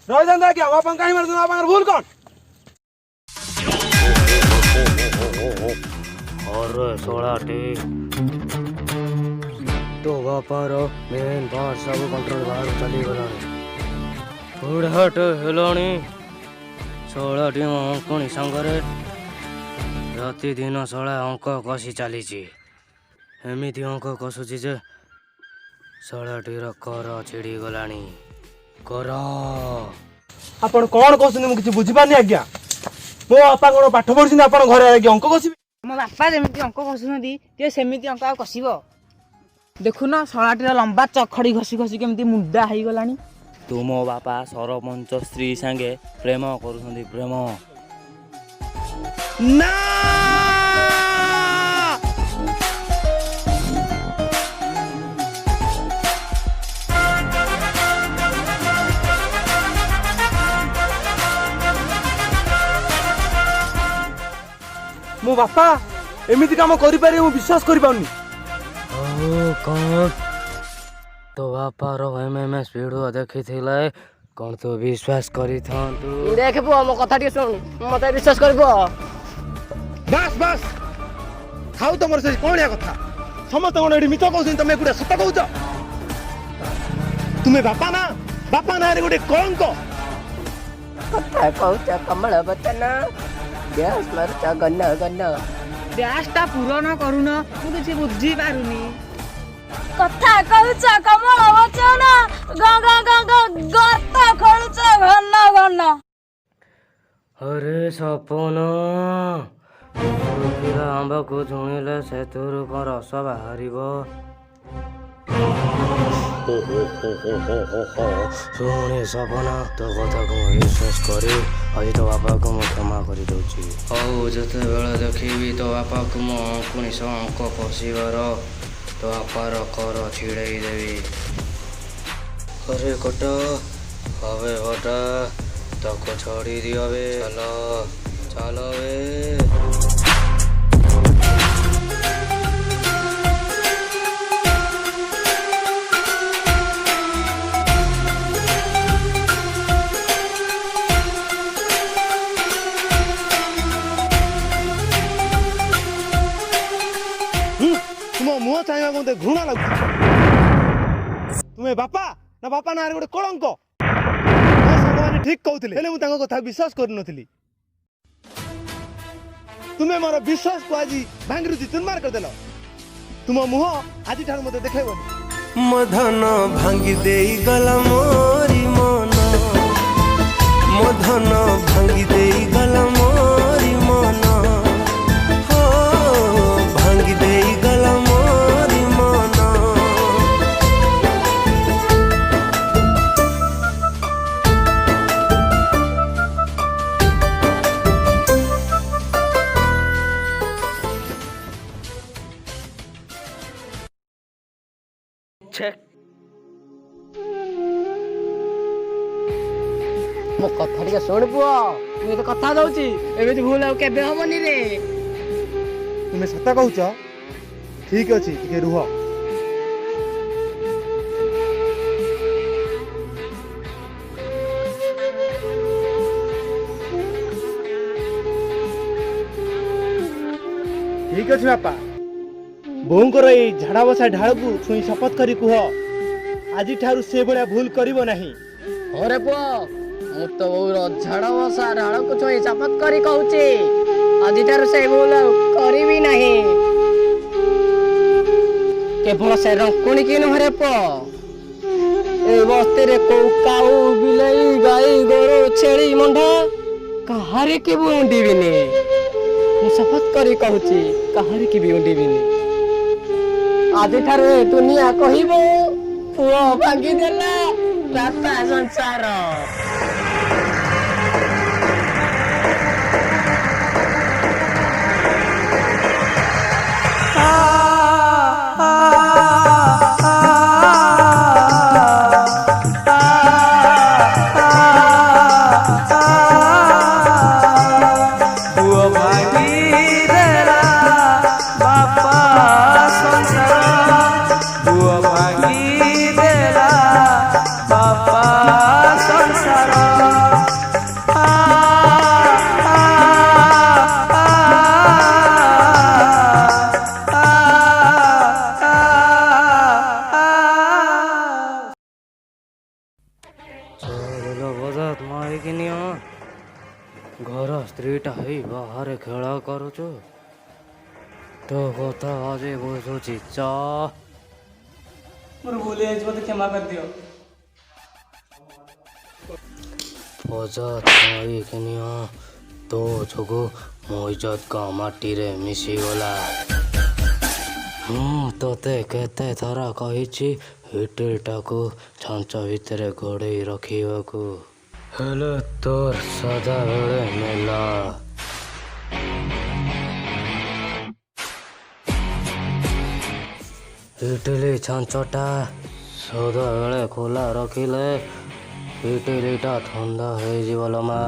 रही जाता क्या बापा कहीं मार बापा भूल कौन अरे सोलाटी तो बापार मेन पार्ट सब कंट्रोल बाहर चली गला बुढ़ाट हेलाणी सोलाटी अंकुणी सांगरे प्रतिदिन सोला अंक कषि चली एमती अंक कसुची जे सोलाटीर कर छिड़ी गलानी कर आपण कौन कहते मुझे किसी बुझीपारनी आज्ञा मो बापा कौन पाठ पढ़ी आप घर आगे अंक कषि ମୋ ବାପା ଯେମିତି ଅଙ୍କ କଷୁଛନ୍ତି ଟିକେ ସେମିତି ଅଙ୍କ ଆଉ କଷିବ। ଦେଖୁନ ଶଳାଟିର ଲମ୍ବା ଚଖଡି ଘଷି ଘଷି କେମିତି ମୁଣ୍ଡା ହେଇଗଲାଣି। ତୁମ ବାପା ସରପଞ୍ଚ ସ୍ତ୍ରୀ ସାଙ୍ଗେ ପ୍ରେମ କରୁଛନ୍ତି ପ୍ରେମ। ନା मो बापा एमती काम करें विश्वास कर तो बापार एमएमएस वीडियो देखी कौन तो विश्वास करी देख पुआ मो कथा टी सुन मत विश्वास कर बस बस खाऊ तुम से कौन या कथा समस्त कौन ये मिथ कह तुम गोटे सत कौच तुम्हें बापा ना गोटे कलंक कथा कहूच कमल बचन ग्यास मारुच गन्न गन्न ग्यासटा पूरण करून मु किसी बुझी पारुनी कथा कहूच कमल बचन गर्त खोलुच घन घन अरे सपन आंब को झुणिले से कौन रस बाहर शुणे सपना तो कथा को विश्वास करे आज तो बापा को मैं क्षमा कर दूची हऊ जिते बेले देखी तो बापा को मो अंकुणी अंक कषिबार तो बापार कर छिड़ाई देवी अरे कट हवे हटा तको छोड़ी दियो बे चलो चलो बे तुम मुह चाहिए मत घृणा लगुच तुम्हें बापा ना गोटे कलंक सारे ठीक कहते कथा विश्वास कर तुम्हें मोर विश्वास को आज भांगी चुनमार करदेल तुम मुह आज मत देखबनी मधन भांगी दे गला मोरी मन मधन भांगी दे गला मोरी मन हो भांगी दे गला मोरी मन मो कथा टी शुण पुआ मुझे तो कथा दौची एमती भूल आउ केबे हमनी रे तुम्हें सत कहूच ठीक अच्छे टे रुह ठीक अच्छे बापा बोंकर ये झाड़ा बसा ढाल को छुई शपथ करी कह आज से भाया भूल करिवो नहीं अरे पुआ मु तो बहुर झाड़ बसा ढाल को छुई शपथ करी कहूची आज से भूल करी नहीं केवल से रंकुणी की नुहरे पुआ ए बस्ती रे को काऊ बिलाई गाई गोरु छेड़ी मंडा कहारे के भी उंडीबिनी मु शपथ करी कहूची कहारे की भी उंडीबिनी आज दुनिया कहबो पुओ भांगी देला रास्ता संसार बापा संसार କହୁଛୁ ତୋ କଥା ଆଜି ବୁଝୁଛି ଚ ମୋର ଭୁଲ ହେଇଯାଇଛି ମୋତେ କ୍ଷମା କରିଦିଅ। ପଜା ଥାଇକିନିଆ ତୋ ଯୋଗୁଁ ମୋ ଇଜ୍ଜତ ମାଟିରେ ମିଶିଗଲା। ମୁଁ ତୋତେ କେତେ ଥର କହିଛି ଇଟିଲଟାକୁ ଛାଞ୍ଚ ଭିତରେ ଘୋଡ଼େଇ ରଖିବାକୁ, ହେଲେ ତୋର ସଦାବେଳେ ମେଲା। ଇଟିଲି ଛାଞ୍ଚଟା ସଦାବେଳେ ଖୋଲା ରଖିଲେ ଇଟିଲିଟା ଥଣ୍ଡା ହେଇଯିବ ଲୋ ମା।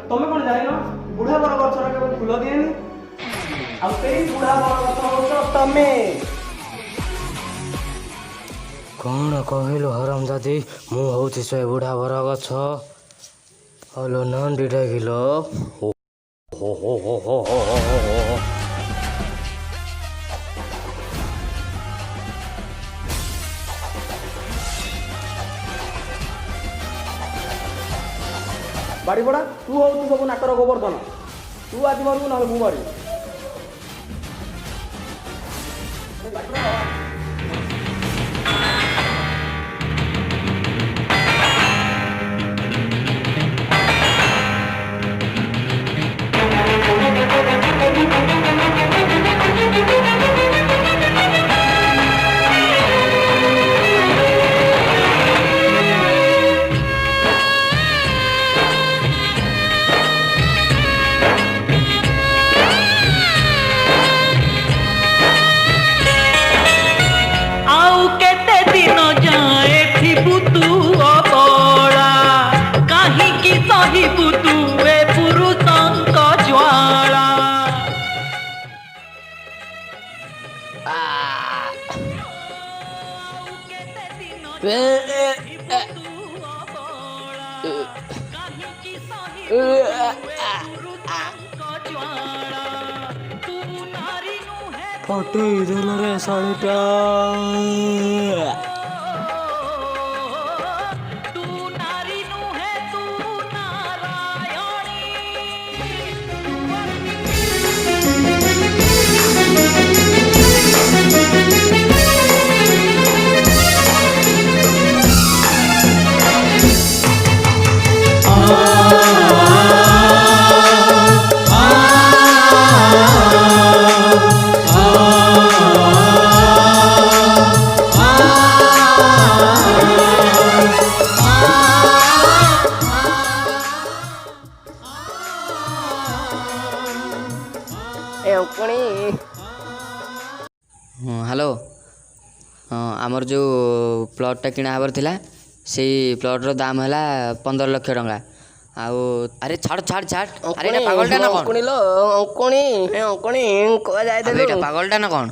ତମେ କଣ ଜାଣିନ ବୁଢା ବର ଗଛର କେବେ ଫୁଲ ଦିଏନି? ଆଉ ସେଇ ବୁଢା ବର ଗଛ ହଉଛ ତମେ। କ'ଣ କହିଲୁ ହରାମଜାଦି? ମୁଁ ହେଉଛି ସେ ବୁଢ଼ା ବର ଗଛ। ହଲୋ ନାଣ୍ଡି ଡାକିଲ। ବାଡ଼ି ପଡ଼ା ତୁ ହଉଛୁ ସବୁ ନାକର ଗୋବର୍ଦ୍ଧନ। ତୁ ଆଜି ମରିବୁ ନହେଲେ ମୁଁ ମରିବି। ଫଟେଇ ଦେଲରେ ଶାଢ଼ୀଟା। ହ୍ୟାଲୋ, ଆମର ଯେଉଁ ପ୍ଲଟ୍ଟା କିଣା ହେବାର ଥିଲା ସେଇ ପ୍ଲଟ୍ର ଦାମ୍ ହେଲା 15 ଲକ୍ଷ ଟଙ୍କା। ଆଉ ଆରେ ଛାଡ଼ ଛାଡ଼ ଛାଡ଼, ଆରେ ଏଇଟା ପାଗଳଟା ନା କ'ଣ? ଏଇଟା ପାଗଳଟା ନା କ'ଣ?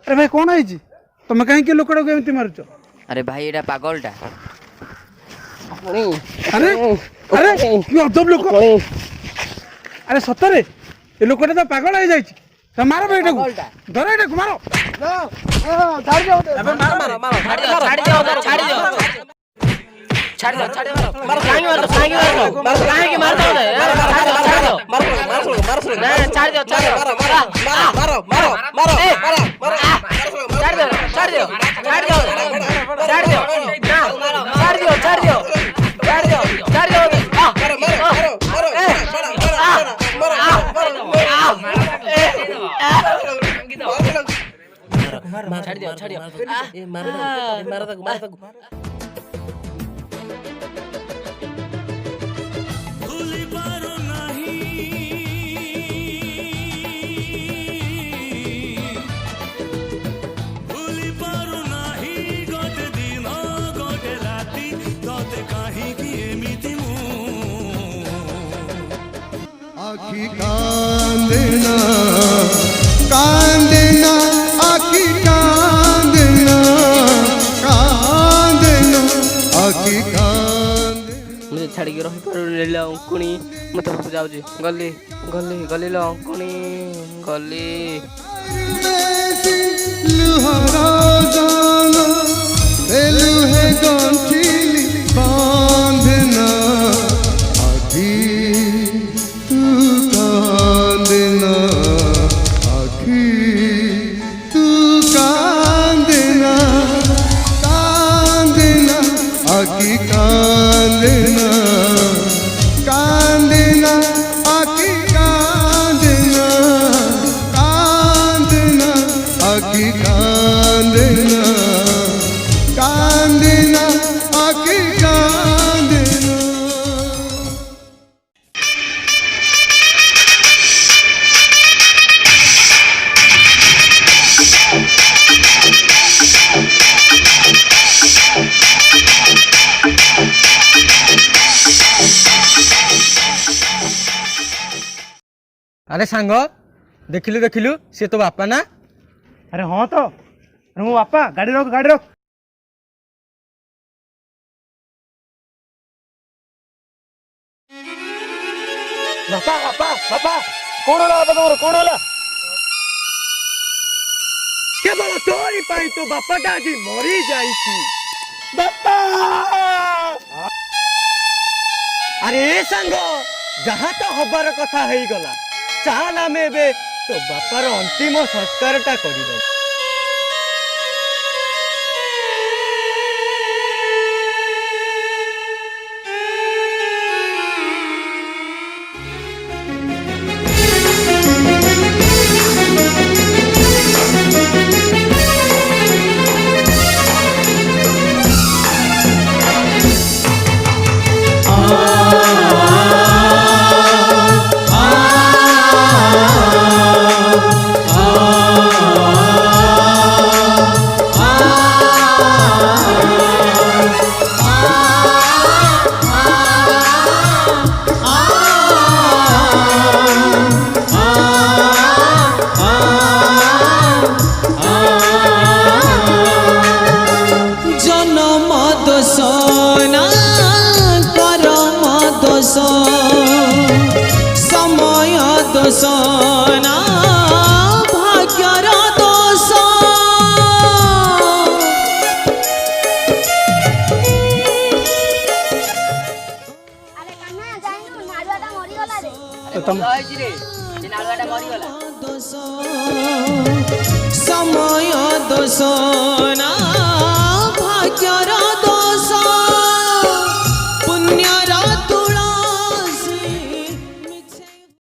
ଆରେ ଭାଇ କ'ଣ ହେଇଛି? ତମେ କାହିଁକି ଲୋକଟାକୁ ଏମିତି ମାରୁଛ? ଆରେ ଭାଇ ଏଇଟା ପାଗଳଟା। ଆରେ ଆରେ କି ଅଜବ ଲୋକ! ଆରେ ସତରେ ଏ ଲୋକଟା ତ ପାଗଳ ହେଇଯାଇଛି। ମାର ଭାଇ ଏଟାକୁ, ଧର ଏଟାକୁ ମାର। आखी कांदना कांदना आखी कांदना कांदना आखी कांदना मुझे छाड़िक रहीपारुनी अंकुणी, मत जाऊँ गली गली गली अंकुणी गली। लुहारा जाना लुहे गंठिली बांधना आखी तू कांदना आखी तू कांदना कांदना आखी कांदना कांदना आखी कांदना कांदना आखी कांदना कांदना आखी कांदना। अरे सांग देखिलु देखिलु से तो बापा ना। अरे हाँ तो अरे मो बापा गाड़ी रख गाड़ी रख। बापा बापा बापा कौन होला बापा तमर कौन होला? केवल तोरी पाई तो बापाटा आज मरी जाइछि बापा। अरे सांग जहाँ तो हबार कथा है गला चाल आम ए तो बापार अंतिम संस्कारटा कर। समय दोष ना भाग्यर दोष। समय दोष ना